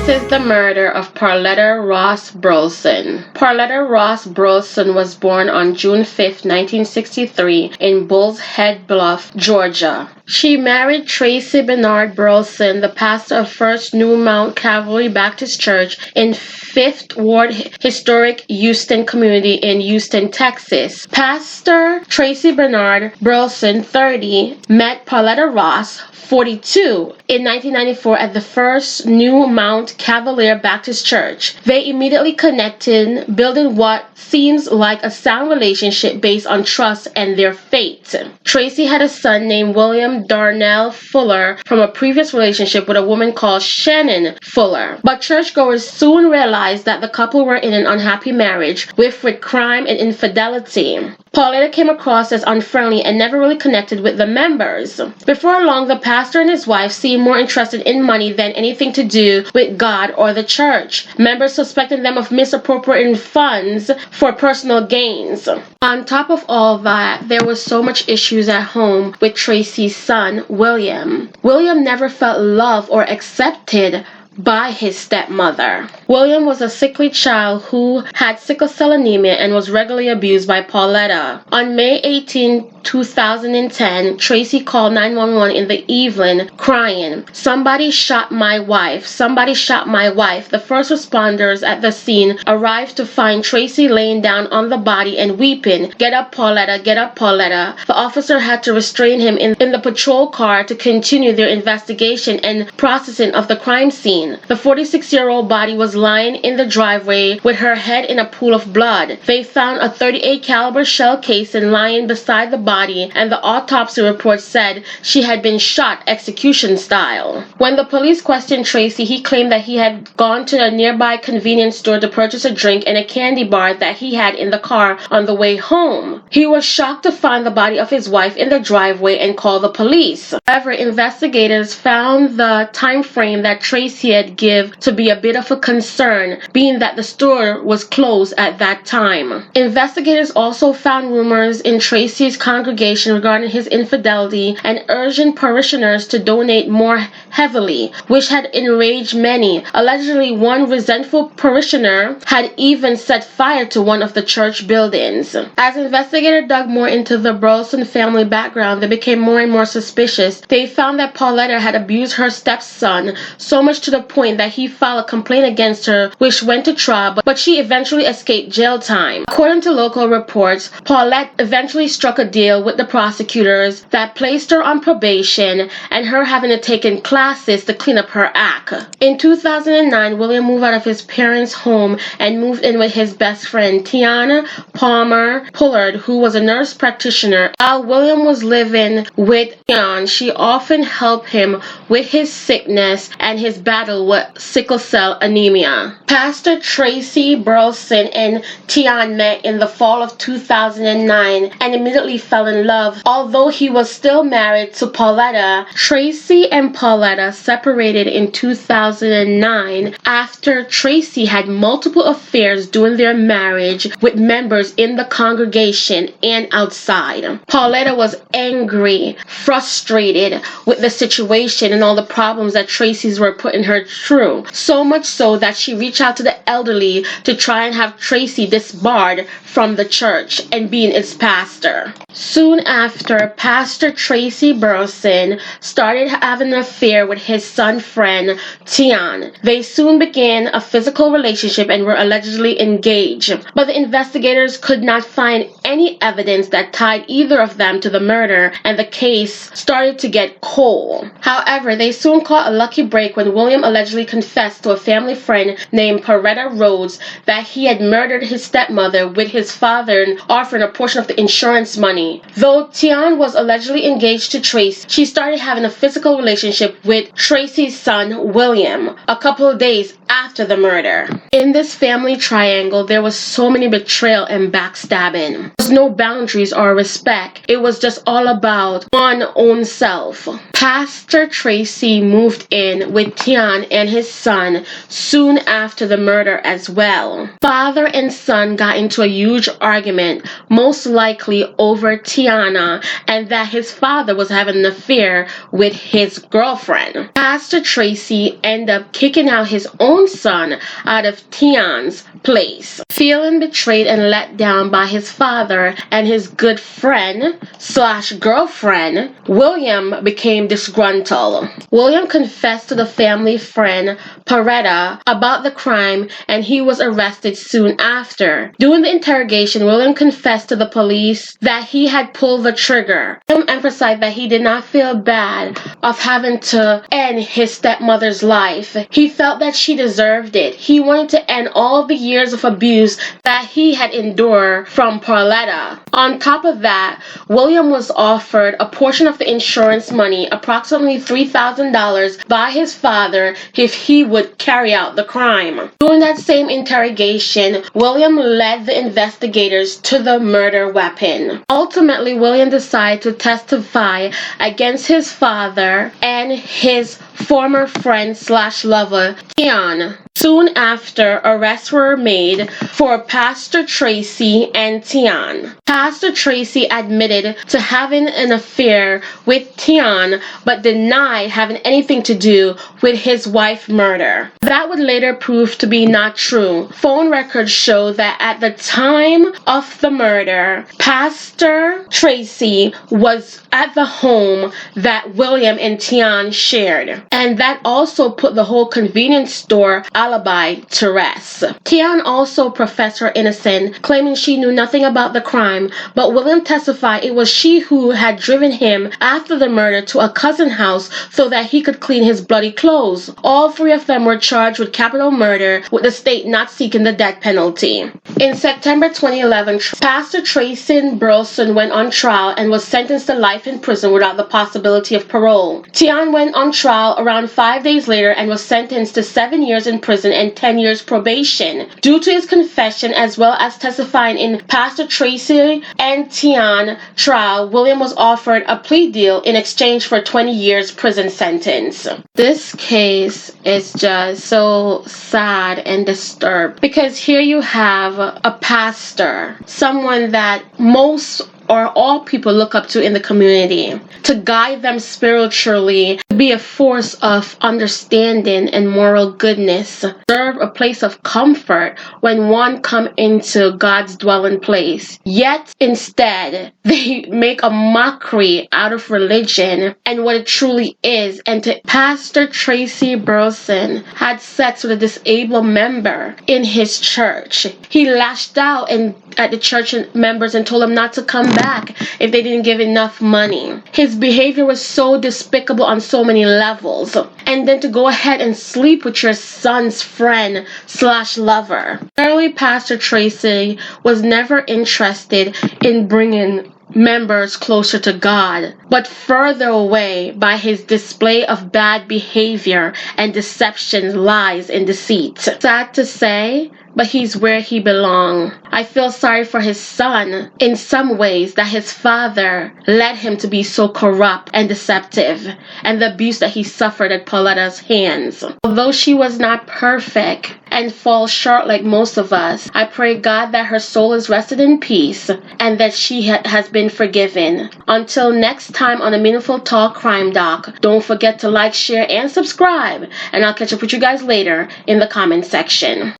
This is the murder of Pauletta Ross Burleson. Pauletta Ross Burleson was born on June 5, 1963 in Bulls Head Bluff, Georgia. She married Tracey Burleson, the pastor of First New Mount Calvary Baptist Church in 5th Ward Historic Houston Community in Houston, Texas. Pastor Tracey Burleson, 30, met Pauletta Ross, 42, in 1994 at the First New Mount Cavalier Baptist Church. They immediately connected, building what seems like a sound relationship based on trust and their faith. Tracey had a son named William Darnell Fuller from a previous relationship with a woman called Shannon Fuller. But churchgoers soon realized that the couple were in an unhappy marriage with crime and infidelity. Pauletta came across as unfriendly and never really connected with the members. Before long, the pastor and his wife seemed more interested in money than anything to do with God or the church. Members suspected them of misappropriating funds for personal gains. On top of all that, there was so much issues at home with Tracey's son, William. William never felt loved or accepted by his stepmother. William was a sickly child who had sickle cell anemia and was regularly abused by Pauletta. On May 18, 2010, Tracey called 911 in the evening, crying, "Somebody shot my wife. Somebody shot my wife." The first responders at the scene arrived to find Tracey laying down on the body and weeping. "Get up, Pauletta. Get up, Pauletta." The officer had to restrain him in the patrol car to continue their investigation and processing of the crime scene. The 46-year-old body was lying in the driveway with her head in a pool of blood. They found a .38 caliber shell casing lying beside the body, and the autopsy report said she had been shot execution style. When the police questioned Tracey, he claimed that he had gone to a nearby convenience store to purchase a drink and a candy bar that he had in the car on the way home. He was shocked to find the body of his wife in the driveway and called the police. However, investigators found the time frame that Tracey had given to be a bit of a concern, being that the store was closed at that time. Investigators also found rumors in Tracey's congregation regarding his infidelity and urging parishioners to donate more heavily, which had enraged many. Allegedly, one resentful parishioner had even set fire to one of the church buildings. As investigators dug more into the Burleson family background, they became more and more suspicious. They found that Pauletta had abused her stepson, so much to the point that he filed a complaint against her, which went to trial, but she eventually escaped jail time. According to local reports, Paulette eventually struck a deal with the prosecutors that placed her on probation and her having to take in classes to clean up her act. In 2009, William moved out of his parents' home and moved in with his best friend, Tiana Palmer Pullard, who was a nurse practitioner. While William was living with Tiana, she often helped him with his sickness and his battle with sickle cell anemia. Pastor Tracey Burleson and Tian met in the fall of 2009 and immediately fell in love. Although he was still married to Pauletta, Tracey and Pauletta separated in 2009 after Tracey had multiple affairs during their marriage with members in the congregation and outside. Pauletta was angry, frustrated with the situation and all the problems that Tracey's were putting her through. So much so that she reached out to the elderly to try and have Tracey disbarred from the church and being its pastor. Soon after, Pastor Tracey Burleson started having an affair with his son friend Tian. They soon began a physical relationship and were allegedly engaged, but the investigators could not find any evidence that tied either of them to the murder, and the case started to get cold. However, they soon caught a lucky break when William allegedly confessed to a family friend named Pauletta Ross that he had murdered his stepmother with his father and offering a portion of the insurance money. Though Tian was allegedly engaged to Tracey, she started having a physical relationship with Tracey's son, William, a couple of days after after the murder. In this family triangle, there was so many betrayal and backstabbing. There was no boundaries or respect. It was just all about one's own self. Pastor Tracey moved in with Tian and his son soon after the murder as well. Father and son got into a huge argument, most likely over Tiana, and that his father was having an affair with his girlfriend. Pastor Tracey ended up kicking out his own son out of Tian's place. Feeling betrayed and let down by his father and his good friend / girlfriend, William became disgruntled. William confessed to the family friend Pauletta about the crime, and he was arrested soon after. During the interrogation, William confessed to the police that he had pulled the trigger. William emphasized that he did not feel bad of having to end his stepmother's life. He felt that she deserved it. He wanted to end all the years of abuse that he had endured from Pauletta. On top of that, William was offered a portion of the insurance money, approximately $3,000, by his father if he would carry out the crime. During that same interrogation, William led the investigators to the murder weapon. Ultimately, William decided to testify against his father and his former friend / lover, Tian. Soon after, arrests were made for Pastor Tracey and Tian. Pastor Tracey admitted to having an affair with Tian, but denied having anything to do with his wife's murder. That would later prove to be not true. Phone records show that at the time of the murder, Pastor Tracey was at the home that William and Tian shared, and that also put the whole convenience store alibi to rest. Tian also professed her innocence, claiming she knew nothing about the crime, but William testified it was she who had driven him after the murder to a cousin's house so that he could clean his bloody clothes. All three of them were charged with capital murder, with the state not seeking the death penalty. In September 2011, Pastor Tracey Burleson went on trial and was sentenced to life in prison without the possibility of parole. Tian went on trial around 5 days later and was sentenced to 7 years in prison and 10 years probation. Due to his confession as well as testifying in Pastor Tracey and Tian trial, William was offered a plea deal in exchange for 20 years prison sentence. This case is just so sad and disturbed because here you have a pastor, someone that most or all people look up to in the community, to guide them spiritually, to be a force of understanding and moral goodness, serve a place of comfort when one come into God's dwelling place. Yet instead, they make a mockery out of religion and what it truly is. And to Pastor Tracey Burleson had sex with a disabled member in his church. He lashed out at the church members and told them not to come back if they didn't give enough money. His behavior was so despicable on so many levels. And then to go ahead and sleep with your son's friend / lover. Early Pastor Tracey was never interested in bringing members closer to God, but further away by his display of bad behavior and deception, lies, and deceit. Sad to say, but he's where he belongs. I feel sorry for his son in some ways that his father led him to be so corrupt and deceptive, and the abuse that he suffered at Pauletta's hands. Although she was not perfect and falls short like most of us, I pray God that her soul is rested in peace and that she has been forgiven. Until next time on a Meaningful Talk Crime Doc, don't forget to like, share, and subscribe, and I'll catch up with you guys later in the comment section.